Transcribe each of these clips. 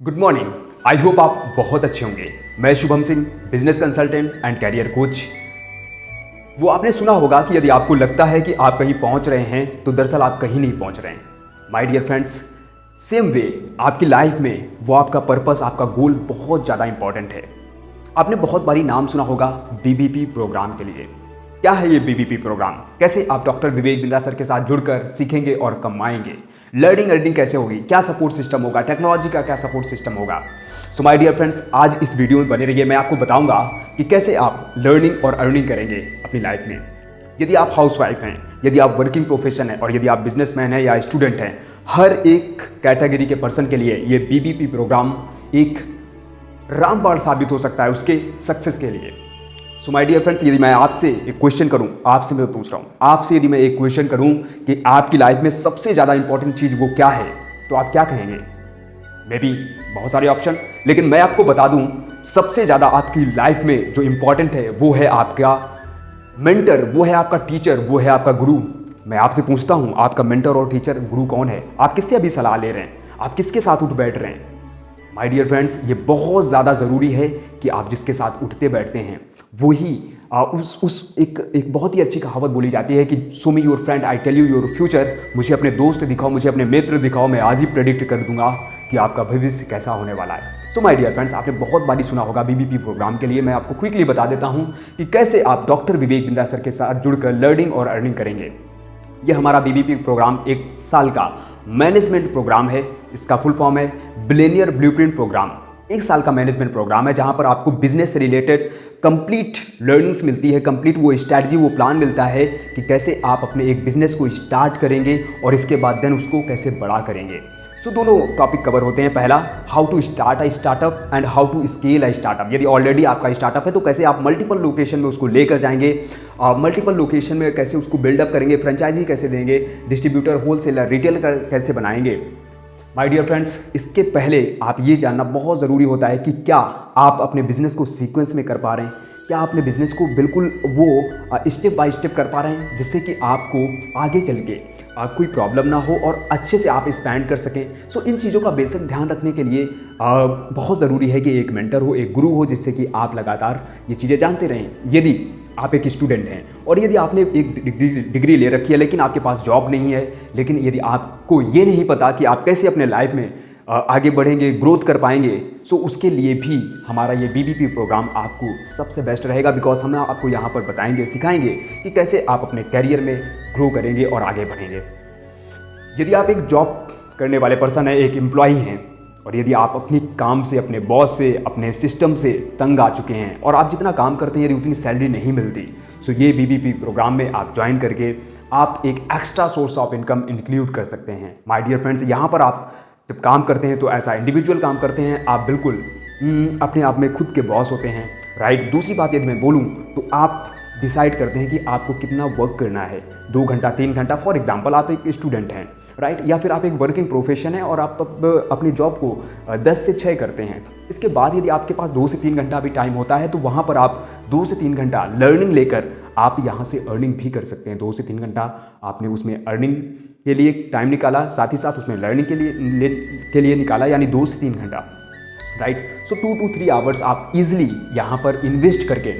Good morning. I hope आप बहुत अच्छे होंगे। मैं Shubham Singh, business consultant and career coach. वो आपने सुना होगा कि यदि आपको लगता है कि आप कहीं पहुंच रहे हैं तो दरअसल आप कहीं नहीं पहुंच रहे हैं। My dear friends, same way आपकी लाइफ में वो आपका पर्पस, आपका गोल बहुत ज़्यादा इंपॉर्टेंट है। आपने बहुत बारी नाम सुना होगा बीबीपी प्रोग्राम के लिए। क्या है ये बीबीपी प्रोग्राम? कैसे आप डॉक्टर विवेक बिंद्रा सर के साथ जुड़कर सीखेंगे और कमाएंगे? लर्निंग अर्निंग कैसे होगी? क्या सपोर्ट सिस्टम होगा? टेक्नोलॉजी का क्या सपोर्ट सिस्टम होगा? सो माय डियर फ्रेंड्स, आज इस वीडियो में बने रहिए। मैं आपको बताऊंगा कि कैसे आप लर्निंग और अर्निंग करेंगे अपनी लाइफ में। यदि आप हाउसवाइफ हैं, यदि आप वर्किंग प्रोफेशन है और यदि आप बिजनेसमैन हैं या स्टूडेंट हैं, हर एक कैटेगरी के पर्सन के लिए ये बीबीपी प्रोग्राम एक रामबाण साबित हो सकता है उसके सक्सेस के लिए। सो माय डियर फ्रेंड्स, यदि मैं आपसे एक क्वेश्चन करूं, आपसे मैं पूछ रहा हूं, आपसे यदि मैं एक क्वेश्चन करूं कि आपकी लाइफ में सबसे ज़्यादा इंपॉर्टेंट चीज़ वो क्या है, तो आप क्या कहेंगे? मे बी बहुत सारे ऑप्शन, लेकिन मैं आपको बता दूं सबसे ज़्यादा आपकी लाइफ में जो इंपॉर्टेंट है वो है आपका मेंटर, वो है आपका टीचर, वो है आपका गुरु। मैं आपसे पूछता हूं, आपका मेंटर और टीचर गुरु कौन है? आप किससे अभी सलाह ले रहे हैं? आप किसके साथ उठ बैठ रहे हैं? माय डियर फ्रेंड्स, ये बहुत ज़्यादा ज़रूरी है कि आप जिसके साथ उठते बैठते हैं वही एक बहुत ही अच्छी कहावत बोली जाती है कि show me your friend, I tell you your future. मुझे अपने दोस्त दिखाओ, मुझे अपने मित्र दिखाओ, मैं आज ही प्रेडिक्ट कर दूंगा कि आपका भविष्य कैसा होने वाला है। सो माय डियर फ्रेंड्स, आपने बहुत बारी सुना होगा बीबीपी प्रोग्राम के लिए। मैं आपको क्विकली बता देता हूं कि कैसे आप डॉक्टर विवेक बिंद्रा सर के साथ जुड़कर लर्निंग और अर्निंग करेंगे। यह हमारा बीबीपी प्रोग्राम 1 साल का मैनेजमेंट प्रोग्राम है। इसका फुल फॉर्म है बिलियनियर ब्लूप्रिंट प्रोग्राम। 1 साल का मैनेजमेंट प्रोग्राम है जहां पर आपको बिजनेस से रिलेटेड कंप्लीट लर्निंग्स मिलती है, कंप्लीट वो स्ट्रैटेजी, वो प्लान मिलता है कि कैसे आप अपने एक बिजनेस को स्टार्ट करेंगे और इसके बाद देन उसको कैसे बड़ा करेंगे। सो दोनों टॉपिक कवर होते हैं। पहला, how to start a startup and how to scale a startup. यदि ऑलरेडी आपका स्टार्टअप है तो कैसे आप मल्टीपल लोकेशन में उसको लेकर जाएंगे, मल्टीपल लोकेशन में कैसे उसको बिल्डअप करेंगे, फ्रेंचाइजी कैसे देंगे, डिस्ट्रीब्यूटर, होलसेलर, रिटेल कैसे बनाएंगे। माय डियर फ्रेंड्स, इसके पहले आप ये जानना बहुत ज़रूरी होता है कि क्या आप अपने बिजनेस को सीक्वेंस में कर पा रहे हैं, क्या आप अपने बिजनेस को बिल्कुल वो स्टेप बाय स्टेप कर पा रहे हैं जिससे कि आपको आगे चल के कोई प्रॉब्लम ना हो और अच्छे से आप एक्सपैंड कर सकें। सो इन चीज़ों का बेसिक ध्यान रखने के लिए बहुत ज़रूरी है कि एक मेंटर हो, एक गुरु हो, जिससे कि आप लगातार ये चीज़ें जानते रहें। यदि आप एक स्टूडेंट हैं और यदि आपने एक डिग्री ले रखी है लेकिन आपके पास जॉब नहीं है, लेकिन यदि आपको ये नहीं पता कि आप कैसे अपने लाइफ में आगे बढ़ेंगे, ग्रोथ कर पाएंगे, सो उसके लिए भी हमारा ये बीबीपी प्रोग्राम आपको सबसे बेस्ट रहेगा। बिकॉज हम आपको यहाँ पर बताएंगे, सिखाएंगे कि कैसे आप अपने कैरियर में ग्रो करेंगे और आगे बढ़ेंगे। यदि आप एक जॉब करने वाले पर्सन हैं, एक एम्प्लॉई हैं, और यदि आप अपनी काम से, अपने बॉस से, अपने सिस्टम से तंग आ चुके हैं और आप जितना काम करते हैं यदि उतनी सैलरी नहीं मिलती, सो ये बीबीपी प्रोग्राम में आप ज्वाइन करके आप एक extra source of income include कर सकते हैं। माय डियर फ्रेंड्स, यहाँ पर आप जब काम करते हैं तो ऐसा इंडिविजुअल काम करते हैं, आप बिल्कुल अपने आप में खुद के बॉस होते हैं, राइट। दूसरी बात यदि मैं बोलूँ तो आप डिसाइड करते हैं कि आपको कितना वर्क करना है, 2 घंटा, 3 घंटा। फॉर एग्जाम्पल, आप एक स्टूडेंट हैं, राइट, या फिर आप एक वर्किंग प्रोफेशन है और आप अपनी जॉब को 10 से 6 करते हैं। इसके बाद यदि आपके पास 2 से 3 घंटा भी टाइम होता है तो वहाँ पर आप 2 से 3 घंटा लर्निंग लेकर आप यहाँ से अर्निंग भी कर सकते हैं। 2 से 3 घंटा आपने उसमें अर्निंग के लिए टाइम निकाला, साथ ही साथ उसमें लर्निंग के लिए निकाला, यानी 2 से 3 घंटा, राइट। सो 2 to 3 आवर्स आप इजिली यहाँ पर इन्वेस्ट करके,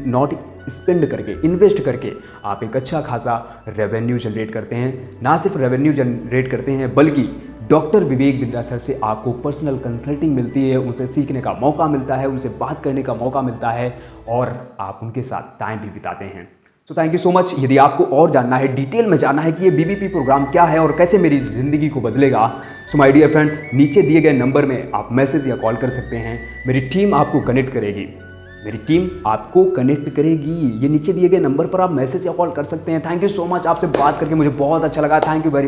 नॉट स्पेंड करके, इन्वेस्ट करके आप एक अच्छा खासा रेवेन्यू जनरेट करते हैं। ना सिर्फ रेवेन्यू जनरेट करते हैं बल्कि डॉक्टर विवेक बिंद्रा सर से आपको पर्सनल कंसल्टिंग मिलती है, उनसे सीखने का मौका मिलता है, उनसे बात करने का मौका मिलता है और आप उनके साथ टाइम भी बिताते हैं। So thank you so much. यदि आपको और जानना है, डिटेल में जानना है कि ये बीबीपी प्रोग्राम क्या है और कैसे मेरी ज़िंदगी को बदलेगा, सो माय डियर फ्रेंड्स, नीचे दिए गए नंबर में आप मैसेज या कॉल कर सकते हैं। मेरी टीम आपको कनेक्ट करेगी, ये नीचे दिए गए नंबर पर आप मैसेज या कॉल कर सकते हैं। Thank you so much. आपसे बात करके मुझे बहुत अच्छा लगा। Thank you very